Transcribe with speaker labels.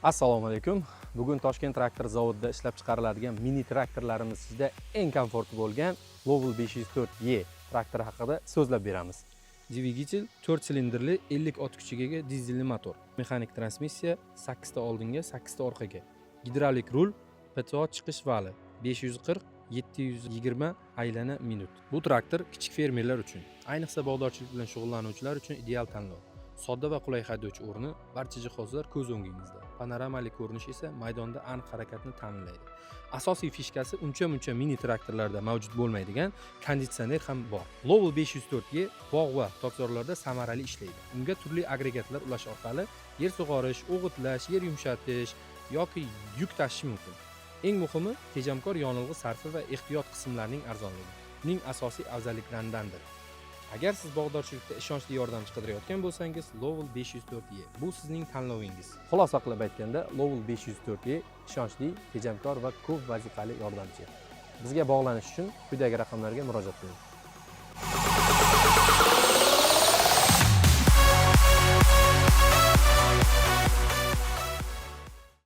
Speaker 1: Assalomu alaykum. Bugun Toshkent traktor zavodida ishlab chiqariladigan mini traktorlarimiz ichida eng komfortli bo'lgan Lowell 504E traktori haqida so'zlab beramiz. Dvigatel 4 silindrli 50 ot kuchiga ega dizelli motor. Mexanik transmissiya 8 ta oldinga, 8 ta orqaga. Gidravlik rul, PTO chiqish vali 540-720 aylana minut. Bu traktor kichik fermerlar uchun, ayniqsa bog'dorchilik bilan shug'ullanuvchilar uchun ideal tanlov. Sodda va qulay haydovchi o'rni, barcha jihozlar ko'z o'ngingizda. Panoramali ko'rinish esa maydonda aniq harakatni ta'minlaydi. Asosiy fishkasi uncha-muncha mini traktorlarda mavjud bo'lmaydigan konditsioner ham bor. Lowell 504 ga bog' va tokzorlarda samarali ishlaydi. Unga turli agregatlar ulash orqali yer sug'orish, o'g'itlash, yer yumshatish yoki yuk tashish mumkin. Eng muhimi, tejamkor yonilg'i sarfi va ehtiyot qismlarining arzonligi. Uning asosiy afzalliklaridandir. Agar siz bog'dorchilikda ishonchli yordamchi qidirayotgan bo'lsangiz, Lowell 504E bu sizning tanlovingiz. Xulosa qilib aytganda, Lowell 504E ishonchli, tejamkor va ko'p vazifali yordamchi. Bizga bog'lanish uchun quyidagi raqamlarga murojaat qiling.